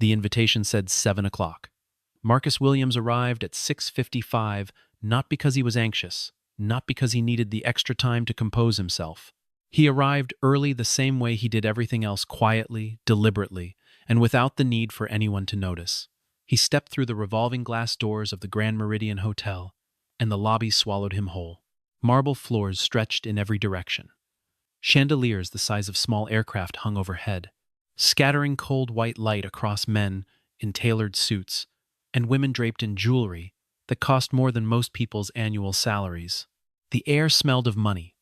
The invitation said 7 o'clock. Marcus Williams arrived at 6:55, not because he was anxious, not because he needed the extra time to compose himself. He arrived early the same way he did everything else, quietly, deliberately, and without the need for anyone to notice. He stepped through the revolving glass doors of the Grand Meridian Hotel, and the lobby swallowed him whole. Marble floors stretched in every direction. Chandeliers the size of small aircraft hung overhead, scattering cold white light across men in tailored suits and women draped in jewelry that cost more than most people's annual salaries. The air smelled of money,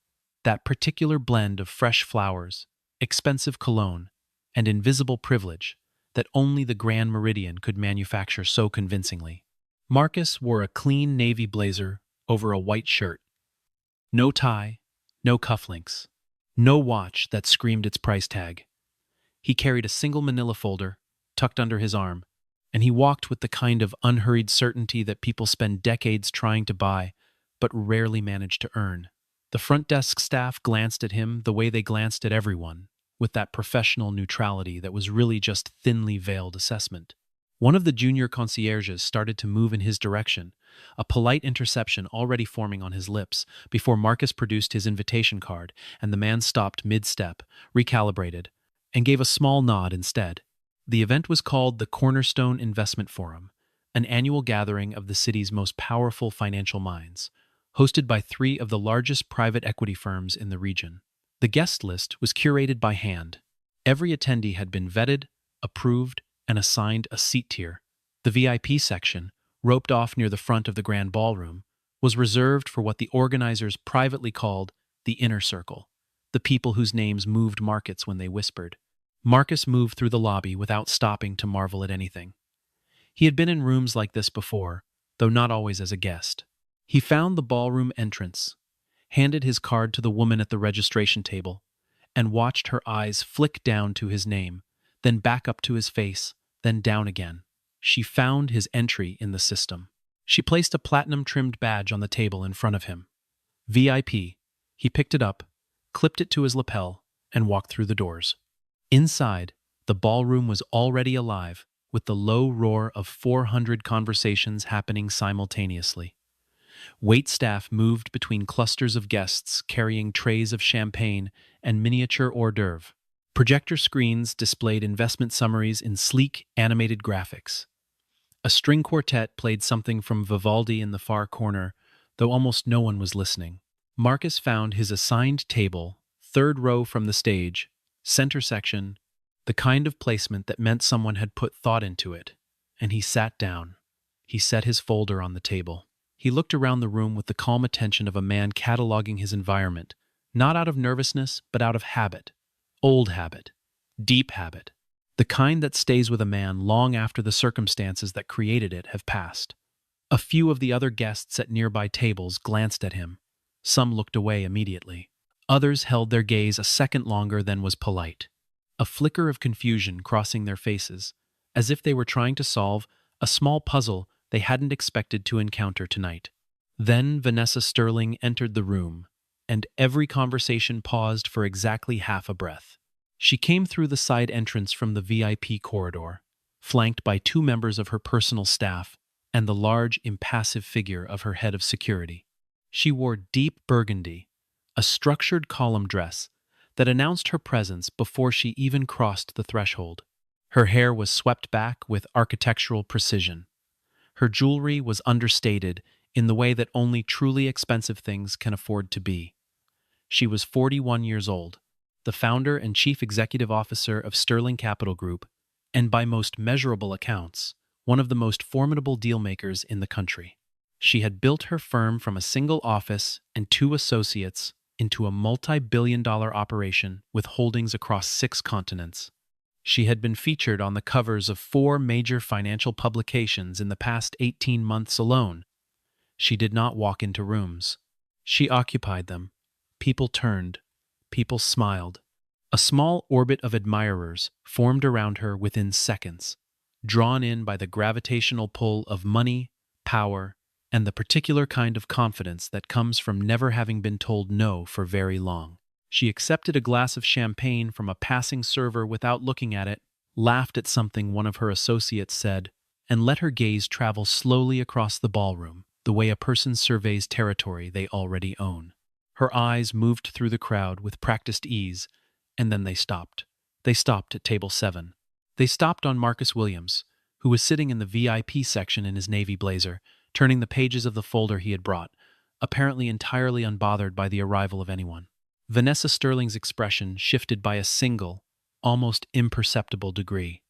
that particular blend of fresh flowers, expensive cologne, and invisible privilege that only the Grand Meridian could manufacture so convincingly. Marcus wore a clean navy blazer over a white shirt. No tie, no cufflinks, no watch that screamed its price tag. He carried a single manila folder tucked under his arm, and he walked with the kind of unhurried certainty that people spend decades trying to buy, but rarely manage to earn. The front desk staff glanced at him the way they glanced at everyone, with that professional neutrality that was really just thinly veiled assessment. One of the junior concierges started to move in his direction, a polite interception already forming on his lips, before Marcus produced his invitation card, and the man stopped mid-step, recalibrated, and gave a small nod instead. The event was called the Cornerstone Investment Forum, an annual gathering of the city's most powerful financial minds, hosted by 3 of the largest private equity firms in the region. The guest list was curated by hand. Every attendee had been vetted, approved, and assigned a seat tier. The VIP section, roped off near the front of the grand ballroom, was reserved for what the organizers privately called the inner circle, the people whose names moved markets when they whispered. Marcus moved through the lobby without stopping to marvel at anything. He had been in rooms like this before, though not always as a guest. He found the ballroom entrance, handed his card to the woman at the registration table, and watched her eyes flick down to his name, then back up to his face, then down again. She found his entry in the system. She placed a platinum-trimmed badge on the table in front of him. VIP. He picked it up, clipped it to his lapel, and walked through the doors. Inside, the ballroom was already alive, with the low roar of 400 conversations happening simultaneously. Waitstaff moved between clusters of guests carrying trays of champagne and miniature hors d'oeuvre. Projector screens displayed investment summaries in sleek, animated graphics. A string quartet played something from Vivaldi in the far corner, though almost no one was listening. Marcus found his assigned table, 3rd row from the stage, center section, the kind of placement that meant someone had put thought into it, and he sat down. He set his folder on the table. He looked around the room with the calm attention of a man cataloging his environment, not out of nervousness, but out of habit. Old habit. Deep habit. The kind that stays with a man long after the circumstances that created it have passed. A few of the other guests at nearby tables glanced at him. Some looked away immediately. Others held their gaze a second longer than was polite. A flicker of confusion crossing their faces, as if they were trying to solve a small puzzle they hadn't expected to encounter tonight. Then Vanessa Sterling entered the room, and every conversation paused for exactly half a breath. She came through the side entrance from the VIP corridor, flanked by 2 members of her personal staff and the large, impassive figure of her head of security. She wore deep burgundy, a structured column dress that announced her presence before she even crossed the threshold. Her hair was swept back with architectural precision. Her jewelry was understated in the way that only truly expensive things can afford to be. She was 41 years old, the founder and chief executive officer of Sterling Capital Group, and by most measurable accounts, one of the most formidable dealmakers in the country. She had built her firm from a single office and 2 associates into a multi-billion-dollar operation with holdings across 6 continents. She had been featured on the covers of 4 major financial publications in the past 18 months alone. She did not walk into rooms. She occupied them. People turned. People smiled. A small orbit of admirers formed around her within seconds, drawn in by the gravitational pull of money, power, and the particular kind of confidence that comes from never having been told no for very long. She accepted a glass of champagne from a passing server without looking at it, laughed at something one of her associates said, and let her gaze travel slowly across the ballroom, the way a person surveys territory they already own. Her eyes moved through the crowd with practiced ease, and then they stopped. They stopped at table 7. They stopped on Marcus Williams, who was sitting in the VIP section in his navy blazer, turning the pages of the folder he had brought, apparently entirely unbothered by the arrival of anyone. Vanessa Sterling's expression shifted by a single, almost imperceptible degree.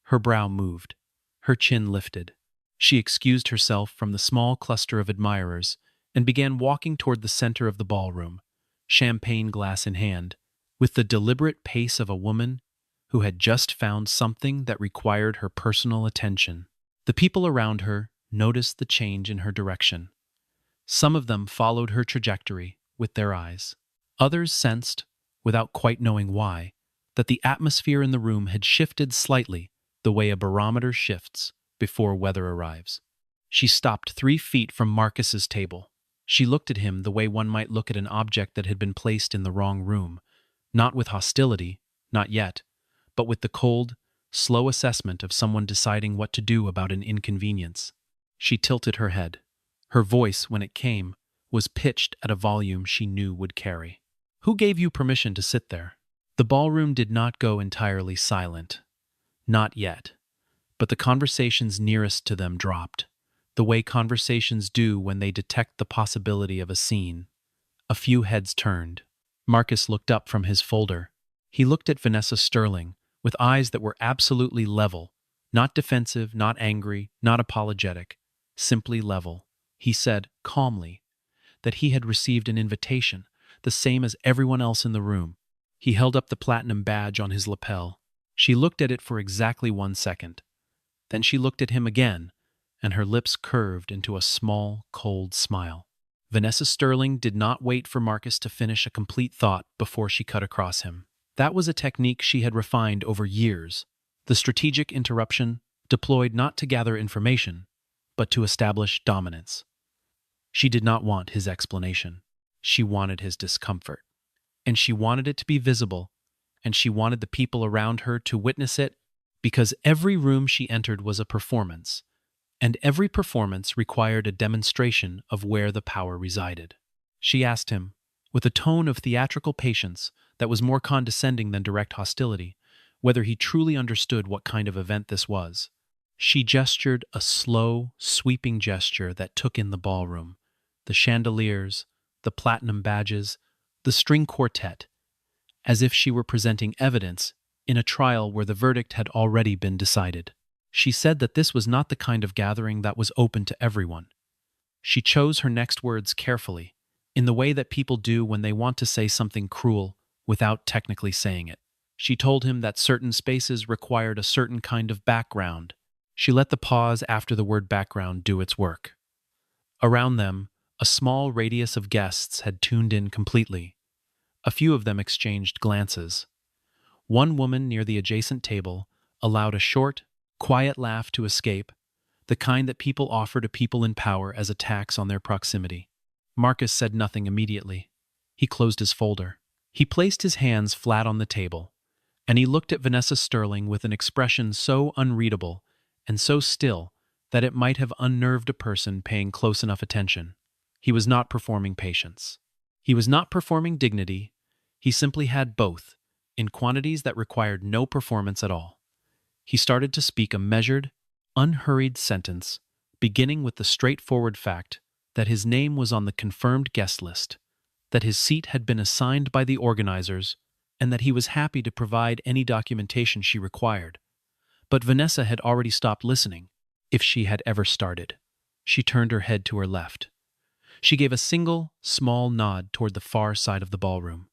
Her brow moved. Her chin lifted. She excused herself from the small cluster of admirers and began walking toward the center of the ballroom, champagne glass in hand, with the deliberate pace of a woman who had just found something that required her personal attention. The people around her noticed the change in her direction. Some of them followed her trajectory with their eyes. Others sensed, without quite knowing why, that the atmosphere in the room had shifted slightly the way a barometer shifts before weather arrives. She stopped 3 feet from Marcus's table. She looked at him the way one might look at an object that had been placed in the wrong room, not with hostility, not yet, but with the cold, slow assessment of someone deciding what to do about an inconvenience. She tilted her head. Her voice, when it came, was pitched at a volume she knew would carry. "Who gave you permission to sit there?" The ballroom did not go entirely silent. Not yet. But the conversations nearest to them dropped, the way conversations do when they detect the possibility of a scene. A few heads turned. Marcus looked up from his folder. He looked at Vanessa Sterling with eyes that were absolutely level, not defensive, not angry, not apologetic, simply level. He said, calmly, that he had received an invitation, the same as everyone else in the room. He held up the platinum badge on his lapel. She looked at it for exactly 1 second. Then she looked at him again, and her lips curved into a small, cold smile. Vanessa Sterling did not wait for Marcus to finish a complete thought before she cut across him. That was a technique she had refined over years, the strategic interruption deployed not to gather information, but to establish dominance. She did not want his explanation. She wanted his discomfort. And she wanted it to be visible, and she wanted the people around her to witness it, because every room she entered was a performance, and every performance required a demonstration of where the power resided. She asked him, with a tone of theatrical patience that was more condescending than direct hostility, whether he truly understood what kind of event this was. She gestured a slow, sweeping gesture that took in the ballroom, the chandeliers, the platinum badges, the string quartet, as if she were presenting evidence in a trial where the verdict had already been decided. She said that this was not the kind of gathering that was open to everyone. She chose her next words carefully, in the way that people do when they want to say something cruel without technically saying it. She told him that certain spaces required a certain kind of background. She let the pause after the word background do its work. Around them, a small radius of guests had tuned in completely. A few of them exchanged glances. One woman near the adjacent table allowed a short, quiet laugh to escape, the kind that people offer to people in power as a tax on their proximity. Marcus said nothing immediately. He closed his folder. He placed his hands flat on the table, and he looked at Vanessa Sterling with an expression so unreadable and so still that it might have unnerved a person paying close enough attention. He was not performing patience. He was not performing dignity. He simply had both, in quantities that required no performance at all. He started to speak a measured, unhurried sentence, beginning with the straightforward fact that his name was on the confirmed guest list, that his seat had been assigned by the organizers, and that he was happy to provide any documentation she required. But Vanessa had already stopped listening, if she had ever started. She turned her head to her left. She gave a single, small nod toward the far side of the ballroom,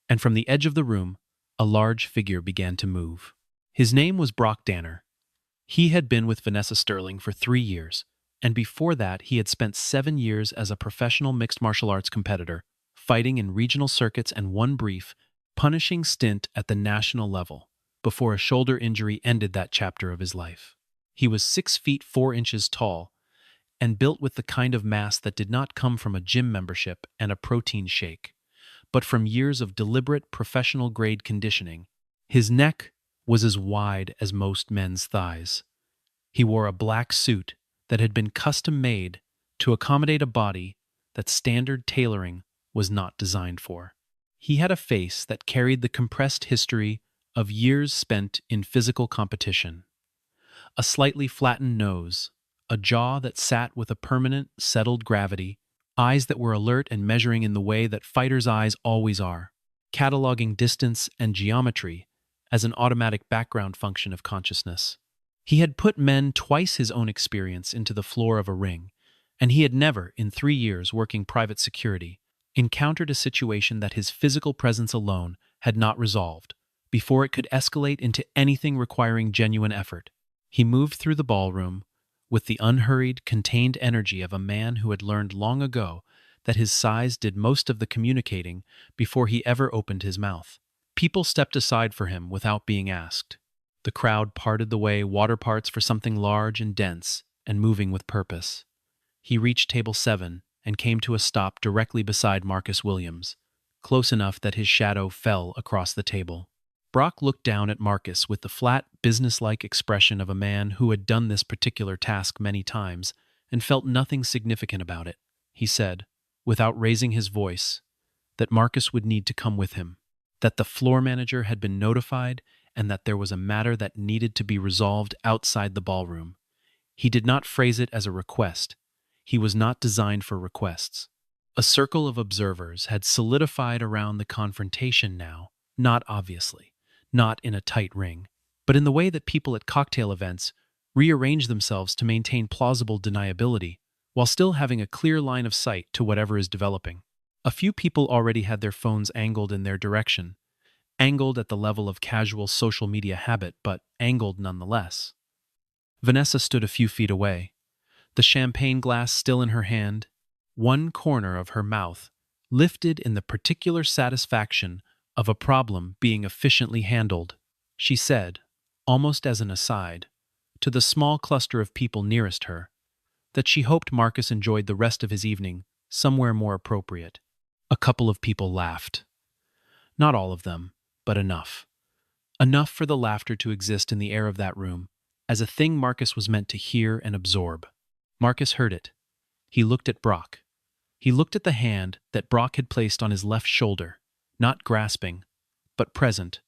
and from the edge of the room, a large figure began to move. His name was Brock Danner. He had been with Vanessa Sterling for 3 years, and before that he had spent 7 years as a professional mixed martial arts competitor, fighting in regional circuits and one brief, punishing stint at the national level, before a shoulder injury ended that chapter of his life. He was 6 feet 4 inches tall, and built with the kind of mass that did not come from a gym membership and a protein shake, but from years of deliberate professional-grade conditioning. His neck, was as wide as most men's thighs. He wore a black suit that had been custom-made to accommodate a body that standard tailoring was not designed for. He had a face that carried the compressed history of years spent in physical competition. A slightly flattened nose, a jaw that sat with a permanent, settled gravity, eyes that were alert and measuring in the way that fighters' eyes always are, cataloging distance and geometry as an automatic background function of consciousness. He had put men twice his own experience into the floor of a ring, and he had never, in 3 years working private security, encountered a situation that his physical presence alone had not resolved, before it could escalate into anything requiring genuine effort. He moved through the ballroom with the unhurried, contained energy of a man who had learned long ago that his size did most of the communicating before he ever opened his mouth. People stepped aside for him without being asked. The crowd parted the way water parts for something large and dense and moving with purpose. He reached table 7 and came to a stop directly beside Marcus Williams, close enough that his shadow fell across the table. Brock looked down at Marcus with the flat, businesslike expression of a man who had done this particular task many times and felt nothing significant about it. He said, without raising his voice, that Marcus would need to come with him, that the floor manager had been notified, and that there was a matter that needed to be resolved outside the ballroom. He did not phrase it as a request. He was not designed for requests. A circle of observers had solidified around the confrontation now, not obviously, not in a tight ring, but in the way that people at cocktail events rearrange themselves to maintain plausible deniability, while still having a clear line of sight to whatever is developing. A few people already had their phones angled in their direction, angled at the level of casual social media habit, but angled nonetheless. Vanessa stood a few feet away, the champagne glass still in her hand, one corner of her mouth lifted in the particular satisfaction of a problem being efficiently handled. She said, almost as an aside, to the small cluster of people nearest her, that she hoped Marcus enjoyed the rest of his evening somewhere more appropriate. A couple of people laughed. Not all of them, but enough. Enough for the laughter to exist in the air of that room, as a thing Marcus was meant to hear and absorb. Marcus heard it. He looked at Brock. He looked at the hand that Brock had placed on his left shoulder, not grasping, but present,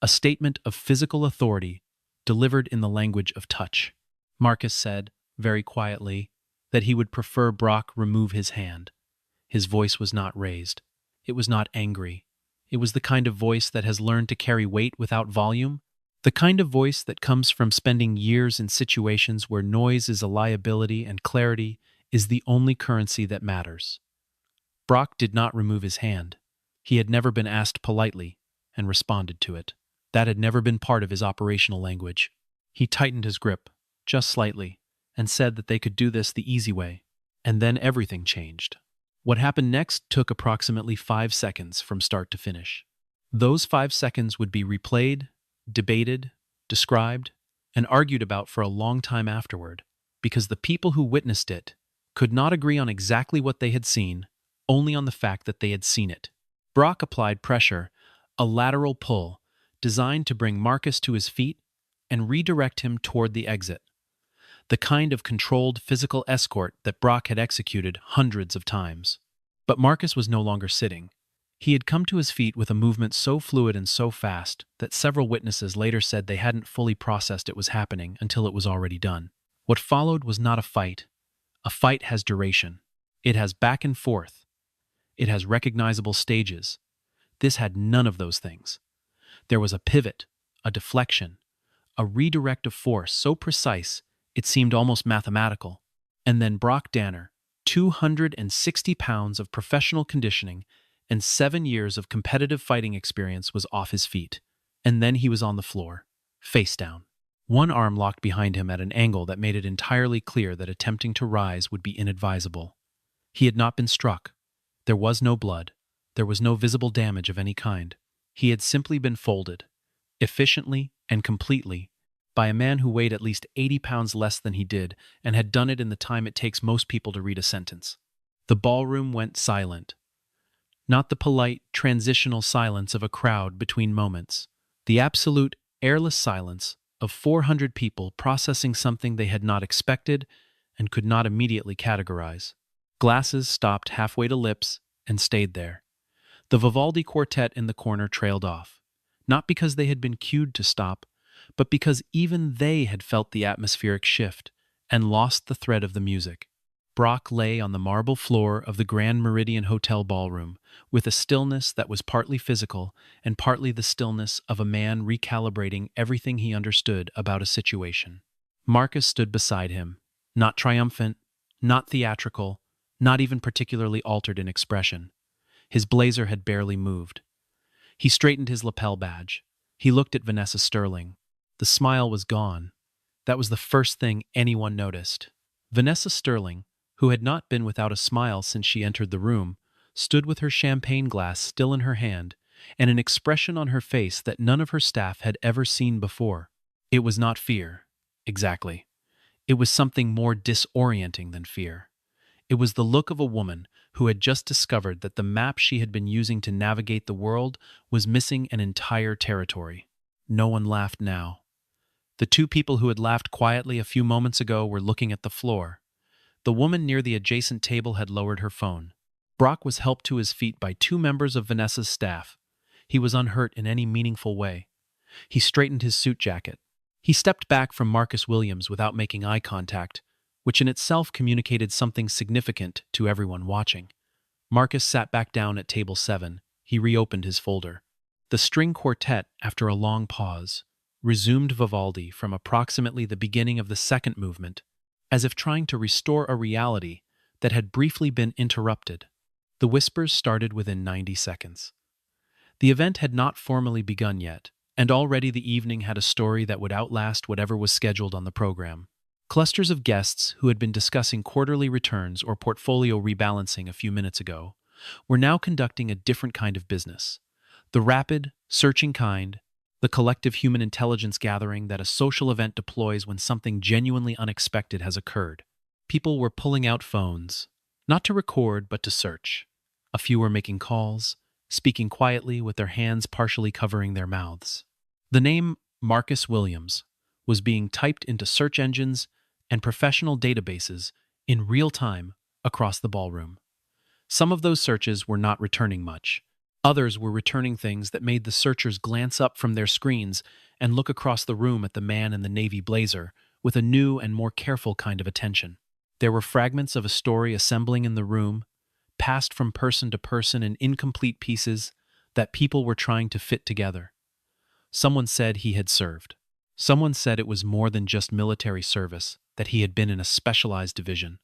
a statement of physical authority delivered in the language of touch. Marcus said, very quietly, that he would prefer Brock remove his hand. His voice was not raised. It was not angry. It was the kind of voice that has learned to carry weight without volume, the kind of voice that comes from spending years in situations where noise is a liability and clarity is the only currency that matters. Brock did not remove his hand. He had never been asked politely and responded to it. That had never been part of his operational language. He tightened his grip, just slightly, and said that they could do this the easy way. And then everything changed. What happened next took approximately 5 seconds from start to finish. Those 5 seconds would be replayed, debated, described, and argued about for a long time afterward, because the people who witnessed it could not agree on exactly what they had seen, only on the fact that they had seen it. Brock applied pressure, a lateral pull, designed to bring Marcus to his feet and redirect him toward the exit. The kind of controlled physical escort that Brock had executed hundreds of times. But Marcus was no longer sitting. He had come to his feet with a movement so fluid and so fast that several witnesses later said they hadn't fully processed it was happening until it was already done. What followed was not a fight. A fight has duration. It has back and forth. It has recognizable stages. This had none of those things. There was a pivot, a deflection, a redirect of force so precise it seemed almost mathematical. And then Brock Danner, 260 pounds of professional conditioning and 7 years of competitive fighting experience, was off his feet. And then he was on the floor, face down. One arm locked behind him at an angle that made it entirely clear that attempting to rise would be inadvisable. He had not been struck. There was no blood. There was no visible damage of any kind. He had simply been folded, efficiently and completely, by a man who weighed at least 80 pounds less than he did and had done it in the time it takes most people to read a sentence. The ballroom went silent. Not the polite, transitional silence of a crowd between moments. The absolute, airless silence of 400 people processing something they had not expected and could not immediately categorize. Glasses stopped halfway to lips and stayed there. The Vivaldi quartet in the corner trailed off, not because they had been cued to stop, but because even they had felt the atmospheric shift and lost the thread of the music. Brock lay on the marble floor of the Grand Meridian Hotel ballroom, with a stillness that was partly physical and partly the stillness of a man recalibrating everything he understood about a situation. Marcus stood beside him, not triumphant, not theatrical, not even particularly altered in expression. His blazer had barely moved. He straightened his lapel badge. He looked at Vanessa Sterling. The smile was gone. That was the first thing anyone noticed. Vanessa Sterling, who had not been without a smile since she entered the room, stood with her champagne glass still in her hand and an expression on her face that none of her staff had ever seen before. It was not fear, exactly. It was something more disorienting than fear. It was the look of a woman who had just discovered that the map she had been using to navigate the world was missing an entire territory. No one laughed now. The two people who had laughed quietly a few moments ago were looking at the floor. The woman near the adjacent table had lowered her phone. Brock was helped to his feet by two members of Vanessa's staff. He was unhurt in any meaningful way. He straightened his suit jacket. He stepped back from Marcus Williams without making eye contact, which in itself communicated something significant to everyone watching. Marcus sat back down at table 7. He reopened his folder. The string quartet, after a long pause, resumed Vivaldi from approximately the beginning of the second movement, as if trying to restore a reality that had briefly been interrupted. The whispers started within 90 seconds. The event had not formally begun yet, and already the evening had a story that would outlast whatever was scheduled on the program. Clusters of guests who had been discussing quarterly returns or portfolio rebalancing a few minutes ago were now conducting a different kind of business. The rapid, searching kind, the collective human intelligence gathering that a social event deploys when something genuinely unexpected has occurred. People were pulling out phones, not to record but to search. A few were making calls, speaking quietly with their hands partially covering their mouths. The name Marcus Williams was being typed into search engines and professional databases in real time across the ballroom. Some of those searches were not returning much. Others were returning things that made the searchers glance up from their screens and look across the room at the man in the navy blazer with a new and more careful kind of attention. There were fragments of a story assembling in the room, passed from person to person in incomplete pieces that people were trying to fit together. Someone said he had served. Someone said it was more than just military service, that he had been in a specialized division,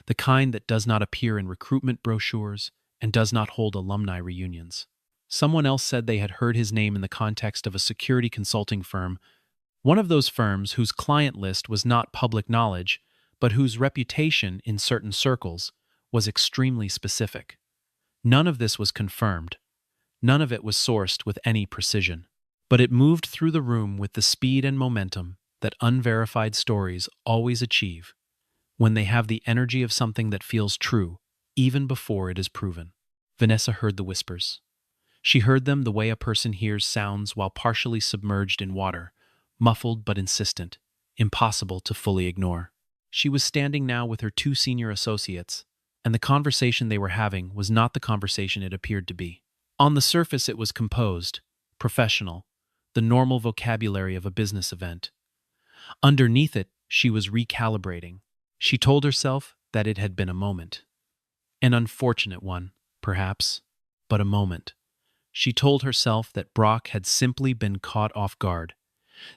the kind that does not appear in recruitment brochures and does not hold alumni reunions. Someone else said they had heard his name in the context of a security consulting firm, one of those firms whose client list was not public knowledge, but whose reputation in certain circles was extremely specific. None of this was confirmed. None of it was sourced with any precision. But it moved through the room with the speed and momentum that unverified stories always achieve when they have the energy of something that feels true, even before it is proven. Vanessa heard the whispers. She heard them the way a person hears sounds while partially submerged in water, muffled but insistent, impossible to fully ignore. She was standing now with her two senior associates, and the conversation they were having was not the conversation it appeared to be. On the surface it was composed, professional, the normal vocabulary of a business event. Underneath it, she was recalibrating. She told herself that it had been a moment. An unfortunate one, perhaps, but a moment. She told herself that Brock had simply been caught off guard,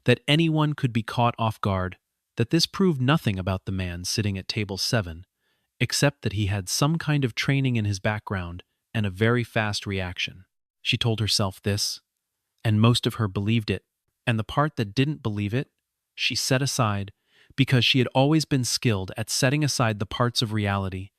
that anyone could be caught off guard, that this proved nothing about the man sitting at table 7, except that he had some kind of training in his background and a very fast reaction. She told herself this, and most of her believed it, and the part that didn't believe it, she set aside because she had always been skilled at setting aside the parts of reality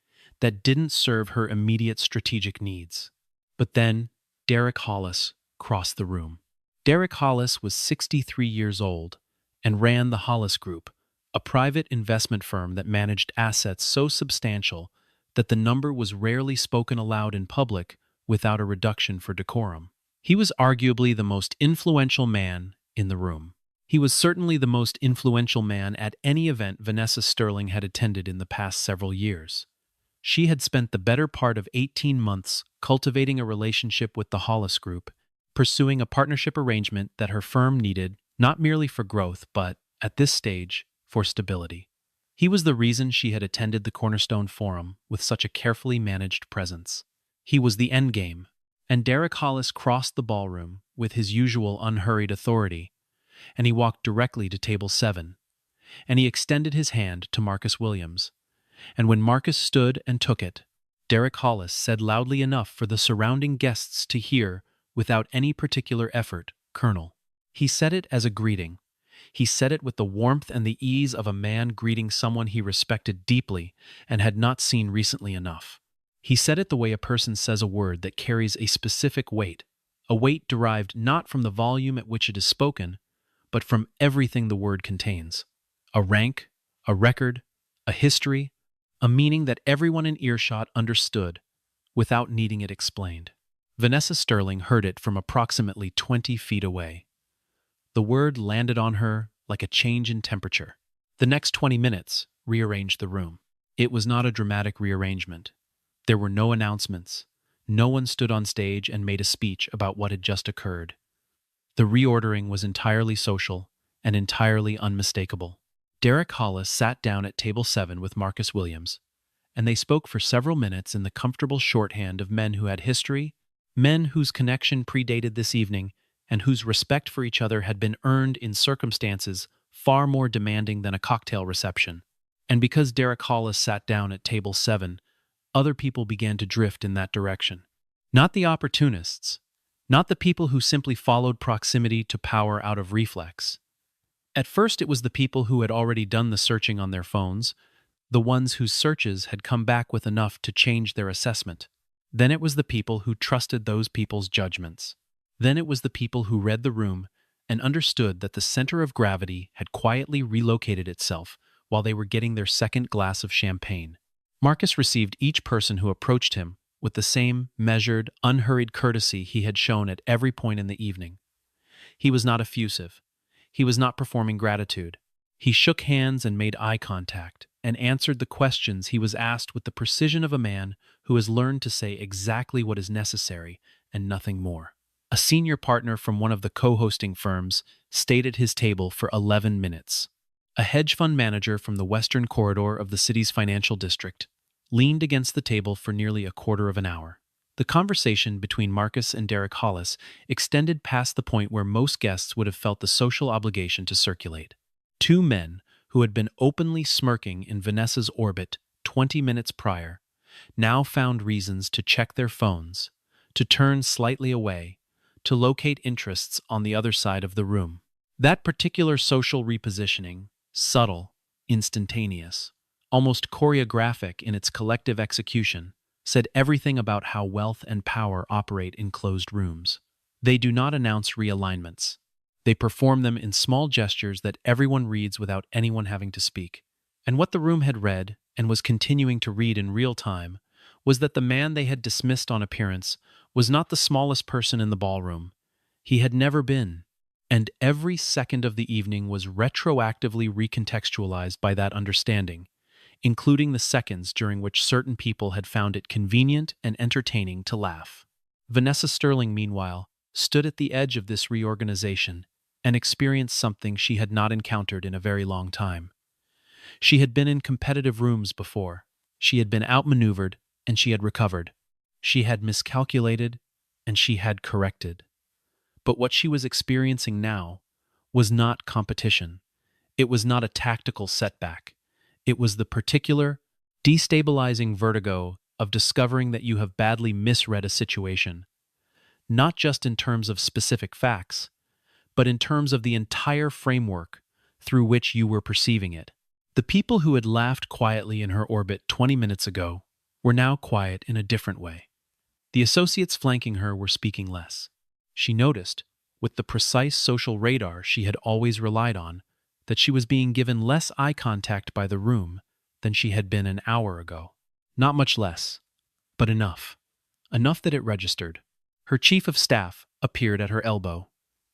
that didn't serve her immediate strategic needs. But then, Derek Hollis crossed the room. Derek Hollis was 63 years old and ran the Hollis Group, a private investment firm that managed assets so substantial that the number was rarely spoken aloud in public without a reduction for decorum. He was arguably the most influential man in the room. He was certainly the most influential man at any event Vanessa Sterling had attended in the past several years. She had spent the better part of 18 months cultivating a relationship with the Hollis Group, pursuing a partnership arrangement that her firm needed not merely for growth but, at this stage, for stability. He was the reason she had attended the Cornerstone Forum with such a carefully managed presence. He was the endgame, and Derek Hollis crossed the ballroom with his usual unhurried authority, and he walked directly to table 7, and he extended his hand to Marcus Williams. And when Marcus stood and took it, Derek Hollis said loudly enough for the surrounding guests to hear without any particular effort, "Colonel." He said it as a greeting. He said it with the warmth and the ease of a man greeting someone he respected deeply and had not seen recently enough. He said it the way a person says a word that carries a specific weight, a weight derived not from the volume at which it is spoken, but from everything the word contains. A rank, a record, a history, a meaning that everyone in earshot understood without needing it explained. Vanessa Sterling heard it from approximately 20 feet away. The word landed on her like a change in temperature. The next 20 minutes rearranged the room. It was not a dramatic rearrangement. There were no announcements. No one stood on stage and made a speech about what had just occurred. The reordering was entirely social and entirely unmistakable. Derek Hollis sat down at table 7 with Marcus Williams, and they spoke for several minutes in the comfortable shorthand of men who had history, men whose connection predated this evening, and whose respect for each other had been earned in circumstances far more demanding than a cocktail reception. And because Derek Hollis sat down at table 7, other people began to drift in that direction. Not the opportunists, not the people who simply followed proximity to power out of reflex. At first it was the people who had already done the searching on their phones, the ones whose searches had come back with enough to change their assessment. Then it was the people who trusted those people's judgments. Then it was the people who read the room and understood that the center of gravity had quietly relocated itself while they were getting their second glass of champagne. Marcus received each person who approached him with the same measured, unhurried courtesy he had shown at every point in the evening. He was not effusive. He was not performing gratitude. He shook hands and made eye contact and answered the questions he was asked with the precision of a man who has learned to say exactly what is necessary and nothing more. A senior partner from one of the co-hosting firms stayed at his table for 11 minutes. A hedge fund manager from the western corridor of the city's financial district leaned against the table for nearly a quarter of an hour. The conversation between Marcus and Derek Hollis extended past the point where most guests would have felt the social obligation to circulate. Two men who had been openly smirking in Vanessa's orbit 20 minutes prior now found reasons to check their phones, to turn slightly away, to locate interests on the other side of the room. That particular social repositioning, subtle, instantaneous, almost choreographic in its collective execution, said everything about how wealth and power operate in closed rooms. They do not announce realignments. They perform them in small gestures that everyone reads without anyone having to speak. And what the room had read, and was continuing to read in real time, was that the man they had dismissed on appearance was not the smallest person in the ballroom. He had never been. And every second of the evening was retroactively recontextualized by that understanding, including the seconds during which certain people had found it convenient and entertaining to laugh. Vanessa Sterling, meanwhile, stood at the edge of this reorganization and experienced something she had not encountered in a very long time. She had been in competitive rooms before. She had been outmaneuvered, and she had recovered. She had miscalculated, and she had corrected. But what she was experiencing now was not competition. It was not a tactical setback. It was the particular, destabilizing vertigo of discovering that you have badly misread a situation, not just in terms of specific facts, but in terms of the entire framework through which you were perceiving it. The people who had laughed quietly in her orbit 20 minutes ago were now quiet in a different way. The associates flanking her were speaking less. She noticed, with the precise social radar she had always relied on, that she was being given less eye contact by the room than she had been an hour ago. Not much less, but enough. Enough that it registered. Her chief of staff appeared at her elbow.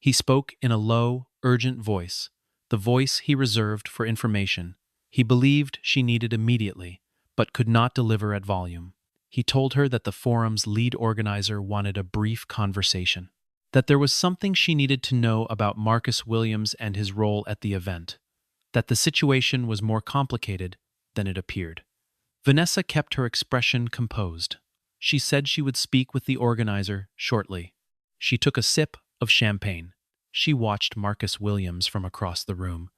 He spoke in a low, urgent voice, the voice he reserved for information he believed she needed immediately, but could not deliver at volume. He told her that the forum's lead organizer wanted a brief conversation, that there was something she needed to know about Marcus Williams and his role at the event, that the situation was more complicated than it appeared. Vanessa kept her expression composed. She said she would speak with the organizer shortly. She took a sip of champagne. She watched Marcus Williams from across the room,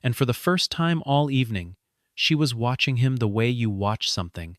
and for the first time all evening, she was watching him the way you watch something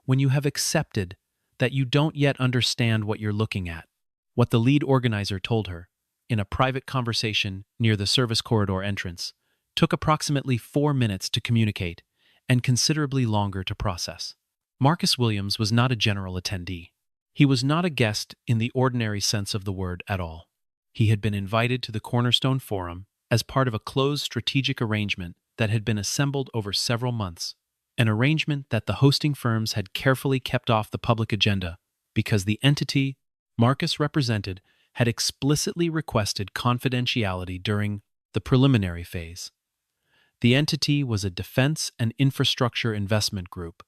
when you have accepted that you don't yet understand what you're looking at. What the lead organizer told her, in a private conversation near the service corridor entrance, took approximately 4 minutes to communicate and considerably longer to process. Marcus Williams was not a general attendee. He was not a guest in the ordinary sense of the word at all. He had been invited to the Cornerstone Forum as part of a closed strategic arrangement that had been assembled over several months, an arrangement that the hosting firms had carefully kept off the public agenda because the entity Marcus represented had explicitly requested confidentiality during the preliminary phase. The entity was a defense and infrastructure investment group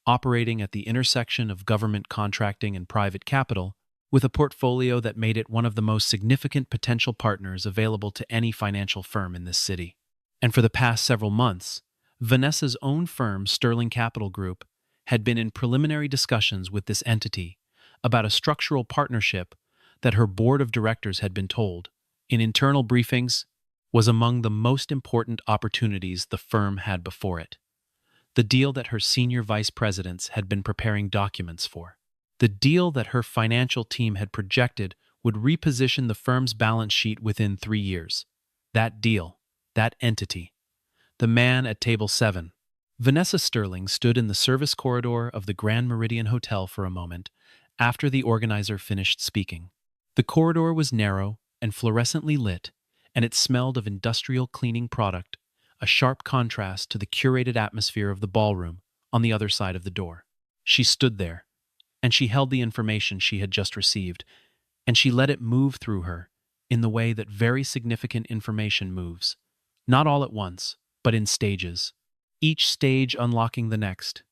operating at the intersection of government contracting and private capital, with a portfolio that made it one of the most significant potential partners available to any financial firm in this city. And for the past several months, Vanessa's own firm, Sterling Capital Group, had been in preliminary discussions with this entity about a structural partnership that her board of directors had been told, in internal briefings, was among the most important opportunities the firm had before it. The deal that her senior vice presidents had been preparing documents for. The deal that her financial team had projected would reposition the firm's balance sheet within 3 years. That deal, that entity. The man at table 7. Vanessa Sterling stood in the service corridor of the Grand Meridian Hotel for a moment after the organizer finished speaking. The corridor was narrow and fluorescently lit, and it smelled of industrial cleaning product, a sharp contrast to the curated atmosphere of the ballroom on the other side of the door. She stood there, and she held the information she had just received, and she let it move through her in the way that very significant information moves, not all at once, but in stages, each stage unlocking the next,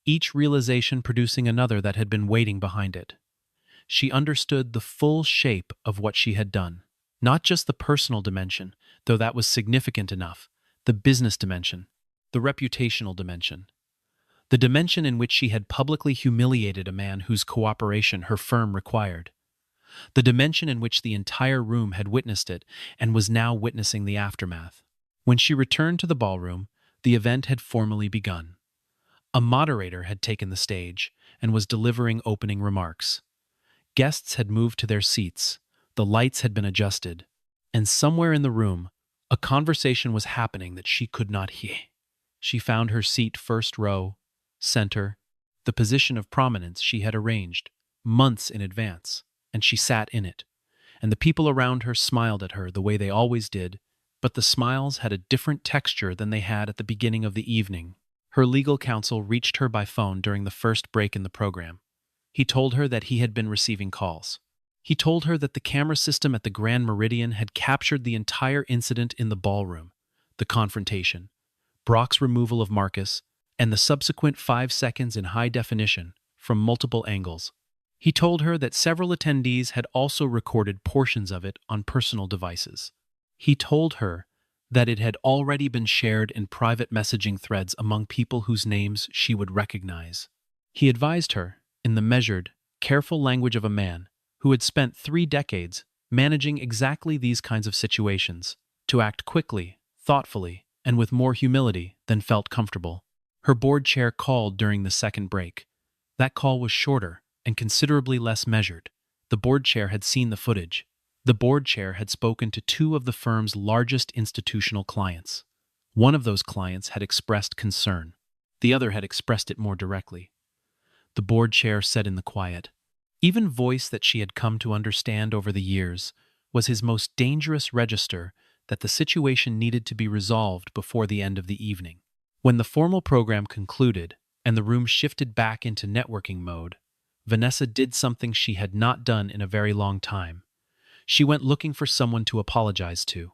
each realization producing another that had been waiting behind it. She understood the full shape of what she had done, not just the personal dimension, though that was significant enough, the business dimension, the reputational dimension, the dimension in which she had publicly humiliated a man whose cooperation her firm required, the dimension in which the entire room had witnessed it and was now witnessing the aftermath. When she returned to the ballroom, the event had formally begun. A moderator had taken the stage and was delivering opening remarks. Guests had moved to their seats, the lights had been adjusted, and somewhere in the room, a conversation was happening that she could not hear. She found her seat first row, center, the position of prominence she had arranged months in advance, and she sat in it. And the people around her smiled at her the way they always did, but the smiles had a different texture than they had at the beginning of the evening. Her legal counsel reached her by phone during the first break in the program. He told her that he had been receiving calls. He told her that the camera system at the Grand Meridian had captured the entire incident in the ballroom, the confrontation, Brock's removal of Marcus, and the subsequent 5 seconds in high definition from multiple angles. He told her that several attendees had also recorded portions of it on personal devices. He told her that it had already been shared in private messaging threads among people whose names she would recognize. He advised her, in the measured, careful language of a man who had spent 3 decades managing exactly these kinds of situations, to act quickly, thoughtfully, and with more humility than felt comfortable. Her board chair called during the second break. That call was shorter and considerably less measured. The board chair had seen the footage. The board chair had spoken to 2 of the firm's largest institutional clients. One of those clients had expressed concern. The other had expressed it more directly. The board chair said in the quiet, even voice that she had come to understand over the years, was his most dangerous register that the situation needed to be resolved before the end of the evening. When the formal program concluded and the room shifted back into networking mode, Vanessa did something she had not done in a very long time. She went looking for someone to apologize to,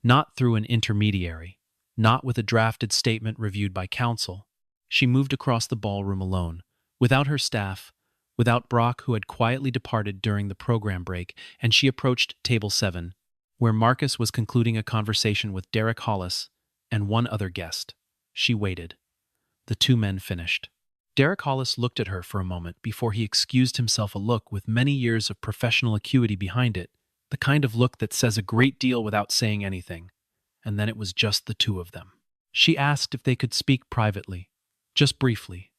not through an intermediary, not with a drafted statement reviewed by counsel. She moved across the ballroom alone, without her staff, without Brock, who had quietly departed during the program break, and she approached table 7, where Marcus was concluding a conversation with Derek Hollis and one other guest. She waited. The two men finished. Derek Hollis looked at her for a moment before he excused himself, a look with many years of professional acuity behind it, the kind of look that says a great deal without saying anything. And then it was just the two of them. She asked if they could speak privately, just briefly.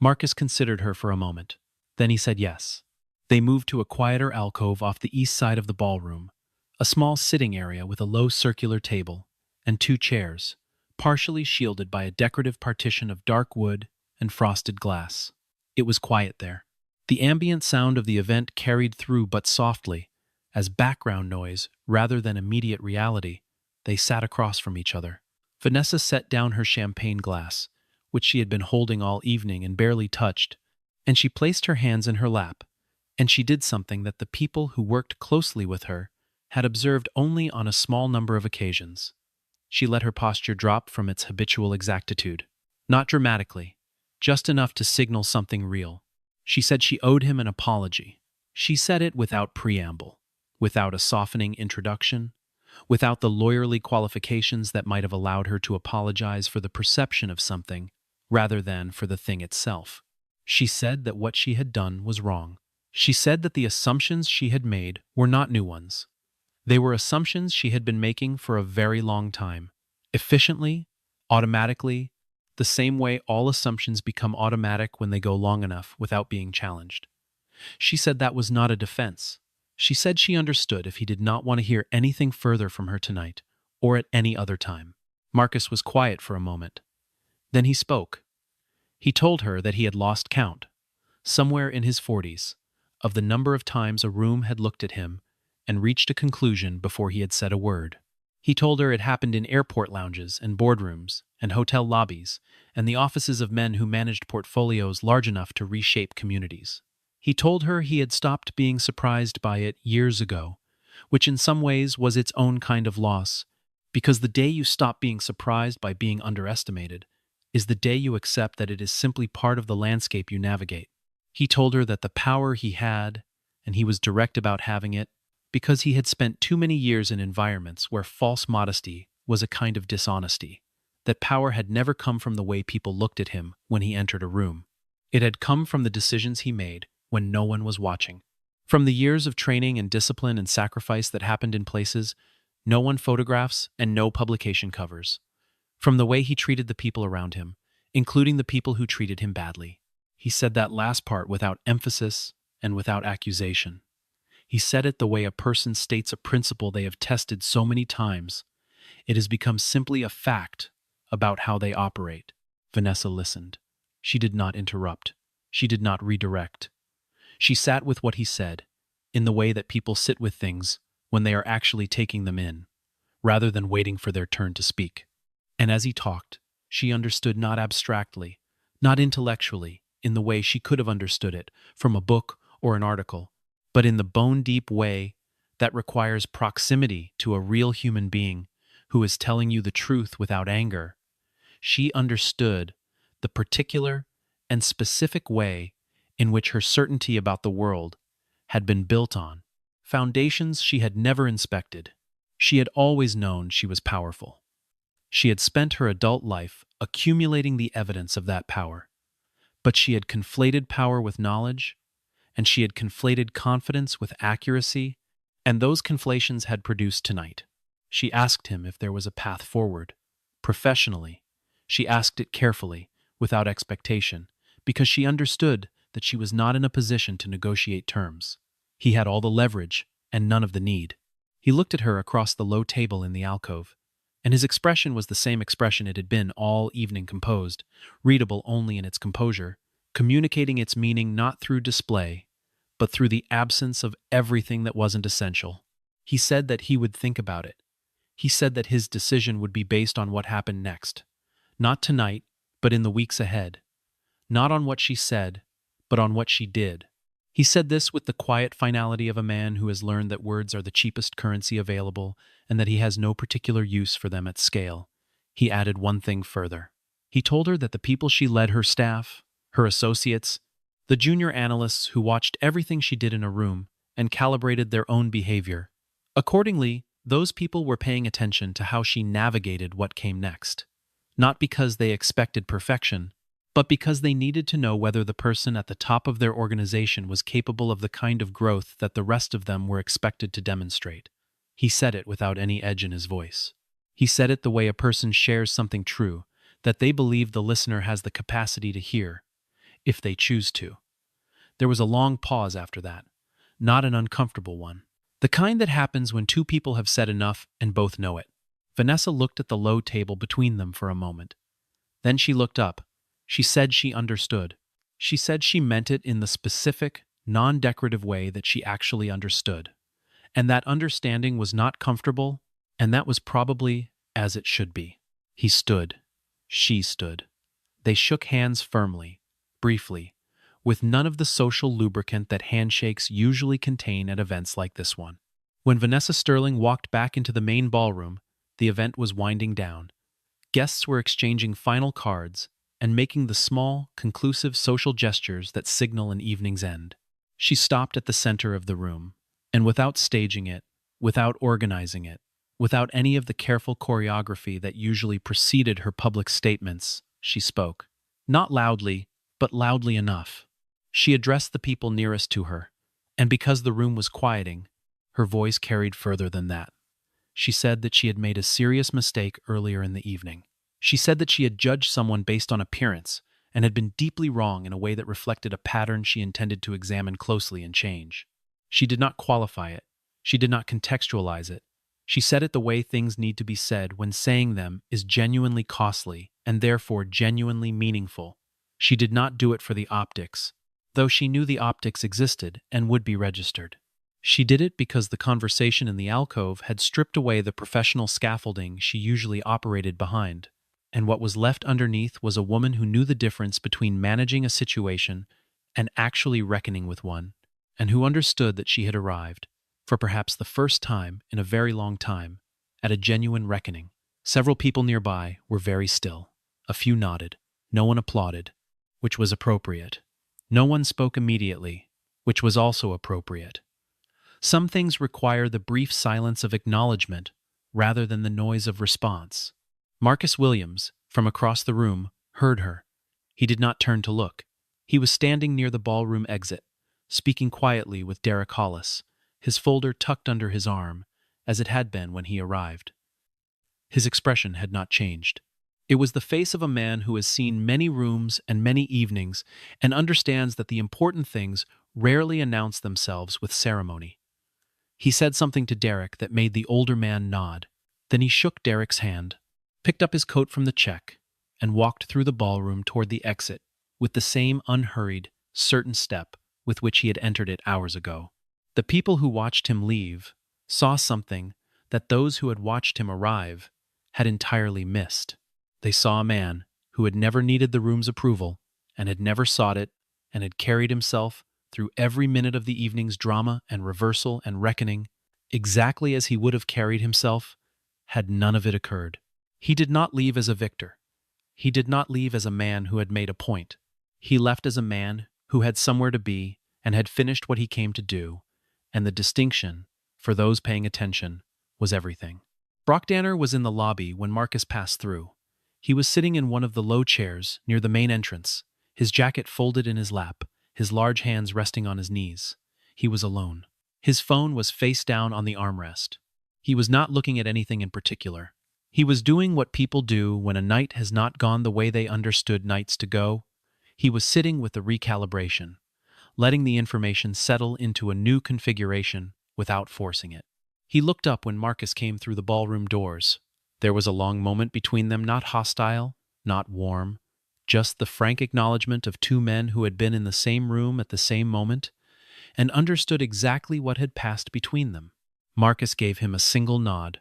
Marcus considered her for a moment. Then he said yes. They moved to a quieter alcove off the east side of the ballroom, a small sitting area with a low circular table and 2 chairs, partially shielded by a decorative partition of dark wood and frosted glass. It was quiet there. The ambient sound of the event carried through but softly, as background noise rather than immediate reality. They sat across from each other. Vanessa set down her champagne glass, which she had been holding all evening and barely touched, and she placed her hands in her lap, and she did something that the people who worked closely with her had observed only on a small number of occasions. She let her posture drop from its habitual exactitude. Not dramatically, just enough to signal something real. She said she owed him an apology. She said it without preamble, without a softening introduction, without the lawyerly qualifications that might have allowed her to apologize for the perception of something rather than for the thing itself. She said that what she had done was wrong. She said that the assumptions she had made were not new ones. They were assumptions she had been making for a very long time, efficiently, automatically, the same way all assumptions become automatic when they go long enough without being challenged. She said that was not a defense. She said she understood if he did not want to hear anything further from her tonight, or at any other time. Marcus was quiet for a moment. Then he spoke. He told her that he had lost count, somewhere in his 40s, of the number of times a room had looked at him and reached a conclusion before he had said a word. He told her it happened in airport lounges and boardrooms and hotel lobbies and the offices of men who managed portfolios large enough to reshape communities. He told her he had stopped being surprised by it years ago, which in some ways was its own kind of loss, because the day you stop being surprised by being underestimated is the day you accept that it is simply part of the landscape you navigate. He told her that the power he had, and he was direct about having it, because he had spent too many years in environments where false modesty was a kind of dishonesty, that power had never come from the way people looked at him when he entered a room. It had come from the decisions he made when no one was watching. From the years of training and discipline and sacrifice that happened in places no one photographs and no publication covers. From the way he treated the people around him, including the people who treated him badly. He said that last part without emphasis and without accusation. He said it the way a person states a principle they have tested so many times. It has become simply a fact about how they operate. Vanessa listened. She did not interrupt. She did not redirect. She sat with what he said, in the way that people sit with things when they are actually taking them in, rather than waiting for their turn to speak. And as he talked, she understood not abstractly, not intellectually, in the way she could have understood it from a book or an article, but in the bone-deep way that requires proximity to a real human being who is telling you the truth without anger. She understood the particular and specific way in which her certainty about the world had been built on, foundations she had never inspected. She had always known she was powerful. She had spent her adult life accumulating the evidence of that power, but she had conflated power with knowledge, and she had conflated confidence with accuracy, and those conflations had produced tonight. She asked him if there was a path forward. Professionally, she asked it carefully, without expectation, because she understood that she was not in a position to negotiate terms. He had all the leverage and none of the need. He looked at her across the low table in the alcove, and his expression was the same expression it had been all evening, composed, readable only in its composure, communicating its meaning not through display, but through the absence of everything that wasn't essential. He said that he would think about it. He said that his decision would be based on what happened next, not tonight, but in the weeks ahead, not on what she said, but on what she did. He said this with the quiet finality of a man who has learned that words are the cheapest currency available and that he has no particular use for them at scale. He added one thing further. He told her that the people she led, her staff, her associates, the junior analysts who watched everything she did in a room and calibrated their own behavior. Accordingly, those people were paying attention to how she navigated what came next. Not because they expected perfection, but because they needed to know whether the person at the top of their organization was capable of the kind of growth that the rest of them were expected to demonstrate. He said it without any edge in his voice. He said it the way a person shares something true, that they believe the listener has the capacity to hear, if they choose to. There was a long pause after that, not an uncomfortable one. The kind that happens when two people have said enough and both know it. Vanessa looked at the low table between them for a moment. Then she looked up. She said she understood. She said she meant it in the specific, non-decorative way that she actually understood. And that understanding was not comfortable, and that was probably as it should be. He stood. She stood. They shook hands firmly, briefly, with none of the social lubricant that handshakes usually contain at events like this one. When Vanessa Sterling walked back into the main ballroom, the event was winding down. Guests were exchanging final cards and making the small, conclusive social gestures that signal an evening's end. She stopped at the center of the room, and without staging it, without organizing it, without any of the careful choreography that usually preceded her public statements, she spoke. Not loudly, but loudly enough. She addressed the people nearest to her, and because the room was quieting, her voice carried further than that. She said that she had made a serious mistake earlier in the evening. She said that she had judged someone based on appearance and had been deeply wrong in a way that reflected a pattern she intended to examine closely and change. She did not qualify it. She did not contextualize it. She said it the way things need to be said when saying them is genuinely costly and therefore genuinely meaningful. She did not do it for the optics, though she knew the optics existed and would be registered. She did it because the conversation in the alcove had stripped away the professional scaffolding she usually operated behind, and what was left underneath was a woman who knew the difference between managing a situation and actually reckoning with one, and who understood that she had arrived, for perhaps the first time in a very long time, at a genuine reckoning. Several people nearby were very still. A few nodded. No one applauded, which was appropriate. No one spoke immediately, which was also appropriate. Some things require the brief silence of acknowledgement rather than the noise of response. Marcus Williams, from across the room, heard her. He did not turn to look. He was standing near the ballroom exit, speaking quietly with Derek Hollis, his folder tucked under his arm, as it had been when he arrived. His expression had not changed. It was the face of a man who has seen many rooms and many evenings and understands that the important things rarely announce themselves with ceremony. He said something to Derek that made the older man nod. Then he shook Derek's hand, picked up his coat from the check, and walked through the ballroom toward the exit with the same unhurried, certain step with which he had entered it hours ago. The people who watched him leave saw something that those who had watched him arrive had entirely missed. They saw a man who had never needed the room's approval and had never sought it and had carried himself through every minute of the evening's drama and reversal and reckoning exactly as he would have carried himself had none of it occurred. He did not leave as a victor. He did not leave as a man who had made a point. He left as a man who had somewhere to be and had finished what he came to do, and the distinction, for those paying attention, was everything. Brock Danner was in the lobby when Marcus passed through. He was sitting in one of the low chairs near the main entrance, his jacket folded in his lap, his large hands resting on his knees. He was alone. His phone was face down on the armrest. He was not looking at anything in particular. He was doing what people do when a night has not gone the way they understood nights to go. He was sitting with the recalibration, letting the information settle into a new configuration without forcing it. He looked up when Marcus came through the ballroom doors. There was a long moment between them, not hostile, not warm, just the frank acknowledgement of two men who had been in the same room at the same moment and understood exactly what had passed between them. Marcus gave him a single nod,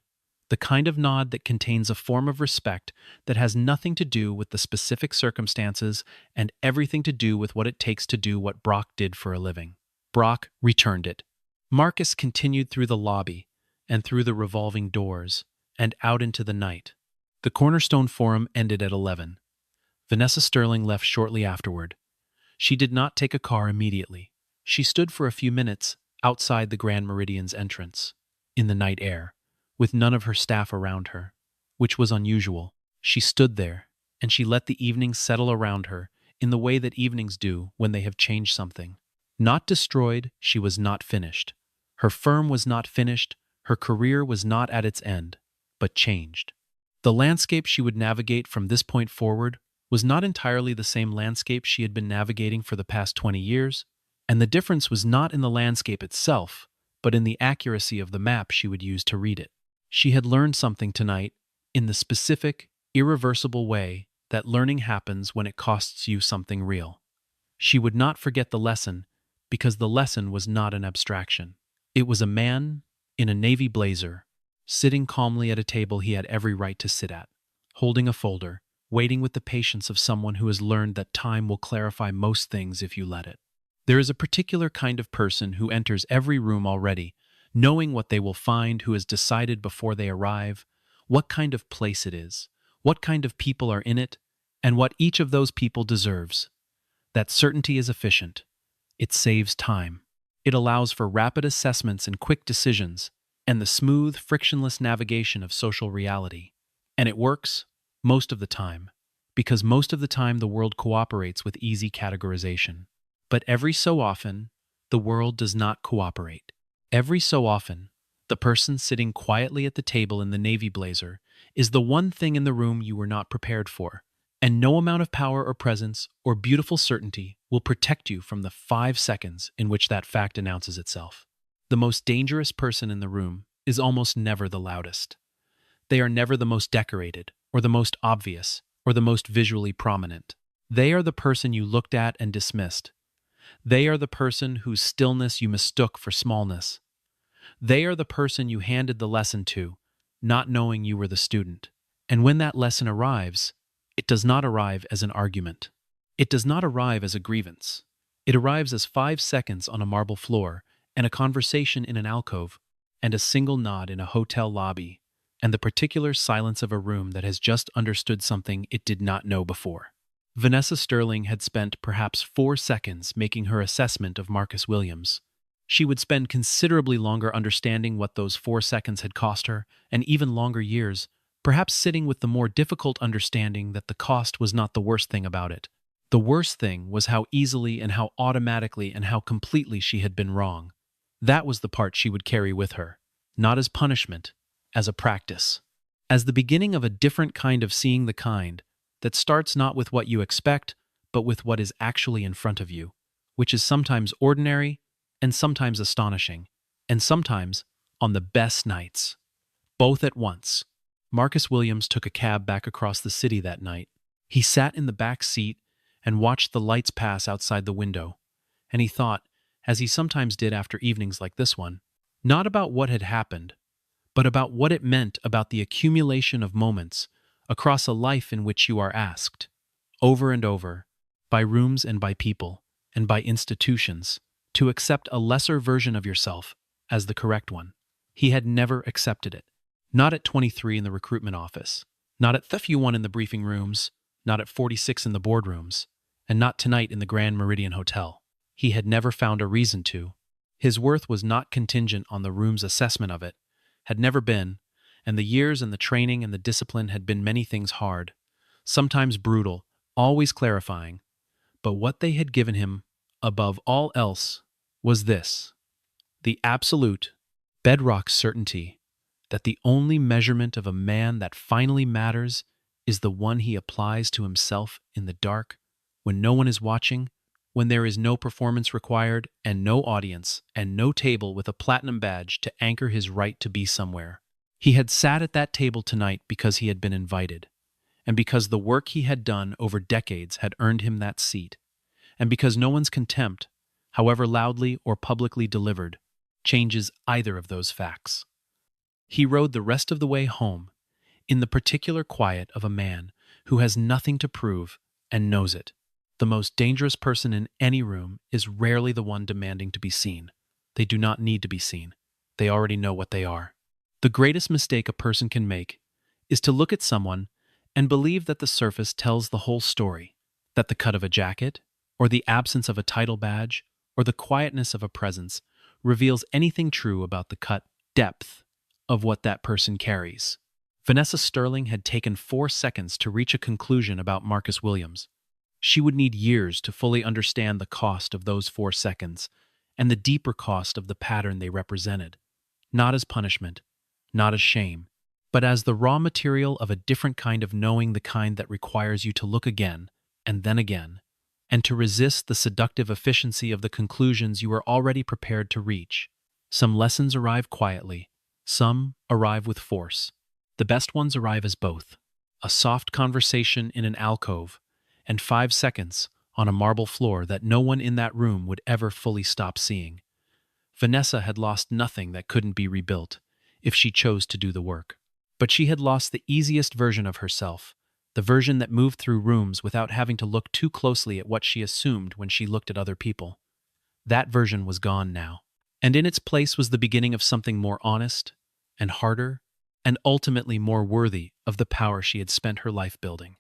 the kind of nod that contains a form of respect that has nothing to do with the specific circumstances and everything to do with what it takes to do what Brock did for a living. Brock returned it. Marcus continued through the lobby and through the revolving doors and out into the night. The Cornerstone Forum ended at 11. Vanessa Sterling left shortly afterward. She did not take a car immediately. She stood for a few minutes outside the Grand Meridian's entrance, in the night air, with none of her staff around her, which was unusual. She stood there, and she let the evening settle around her in the way that evenings do when they have changed something. Not destroyed, she was not finished. Her firm was not finished, her career was not at its end, but changed. The landscape she would navigate from this point forward was not entirely the same landscape she had been navigating for the past 20 years, and the difference was not in the landscape itself, but in the accuracy of the map she would use to read it. She had learned something tonight in the specific, irreversible way that learning happens when it costs you something real. She would not forget the lesson because the lesson was not an abstraction. It was a man in a navy blazer, sitting calmly at a table he had every right to sit at, holding a folder, waiting with the patience of someone who has learned that time will clarify most things if you let it. There is a particular kind of person who enters every room already, knowing what they will find, who has decided before they arrive what kind of place it is, what kind of people are in it, and what each of those people deserves. That certainty is efficient. It saves time. It allows for rapid assessments and quick decisions, and the smooth, frictionless navigation of social reality. And it works most of the time, because most of the time the world cooperates with easy categorization. But every so often, the world does not cooperate. Every so often, the person sitting quietly at the table in the navy blazer is the one thing in the room you were not prepared for, and no amount of power or presence or beautiful certainty will protect you from the 5 seconds in which that fact announces itself. The most dangerous person in the room is almost never the loudest. They are never the most decorated, or the most obvious, or the most visually prominent. They are the person you looked at and dismissed. They are the person whose stillness you mistook for smallness. They are the person you handed the lesson to, not knowing you were the student. And when that lesson arrives, it does not arrive as an argument. It does not arrive as a grievance. It arrives as 5 seconds on a marble floor, and a conversation in an alcove, and a single nod in a hotel lobby, and the particular silence of a room that has just understood something it did not know before. Vanessa Sterling had spent perhaps 4 seconds making her assessment of Marcus Williams. She would spend considerably longer understanding what those 4 seconds had cost her, and even longer years, perhaps sitting with the more difficult understanding that the cost was not the worst thing about it. The worst thing was how easily and how automatically and how completely she had been wrong. That was the part she would carry with her, not as punishment, as a practice, as the beginning of a different kind of seeing the kind that starts not with what you expect, but with what is actually in front of you, which is sometimes ordinary and sometimes astonishing, and sometimes on the best nights. Both at once. Marcus Williams took a cab back across the city that night. He sat in the back seat and watched the lights pass outside the window, and he thought, as he sometimes did after evenings like this one, not about what had happened, but about what it meant about the accumulation of moments across a life in which you are asked, over and over, by rooms and by people, and by institutions, to accept a lesser version of yourself as the correct one. He had never accepted it. Not at 23 in the recruitment office, not at 31 in the briefing rooms, not at 46 in the boardrooms, and not tonight in the Grand Meridian Hotel. He had never found a reason to. His worth was not contingent on the room's assessment of it, had never been, and the years and the training and the discipline had been many things hard, sometimes brutal, always clarifying. But what they had given him, above all else, was this: the absolute, bedrock certainty that the only measurement of a man that finally matters is the one he applies to himself in the dark, when no one is watching, when there is no performance required, and no audience, and no table with a platinum badge to anchor his right to be somewhere. He had sat at that table tonight because he had been invited, and because the work he had done over decades had earned him that seat, and because no one's contempt, however loudly or publicly delivered, changes either of those facts. He rode the rest of the way home in the particular quiet of a man who has nothing to prove and knows it. The most dangerous person in any room is rarely the one demanding to be seen. They do not need to be seen. They already know what they are. The greatest mistake a person can make is to look at someone and believe that the surface tells the whole story, that the cut of a jacket, or the absence of a title badge, or the quietness of a presence reveals anything true about the cut depth of what that person carries. Vanessa Sterling had taken 4 seconds to reach a conclusion about Marcus Williams. She would need years to fully understand the cost of those 4 seconds and the deeper cost of the pattern they represented, not as punishment, not as shame, but as the raw material of a different kind of knowing, the kind that requires you to look again and then again, and to resist the seductive efficiency of the conclusions you are already prepared to reach. Some lessons arrive quietly, some arrive with force. The best ones arrive as both: a soft conversation in an alcove, and 5 seconds on a marble floor that no one in that room would ever fully stop seeing. Vanessa had lost nothing that couldn't be rebuilt if she chose to do the work. But she had lost the easiest version of herself, the version that moved through rooms without having to look too closely at what she assumed when she looked at other people. That version was gone now, and in its place was the beginning of something more honest and harder, and ultimately more worthy of the power she had spent her life building.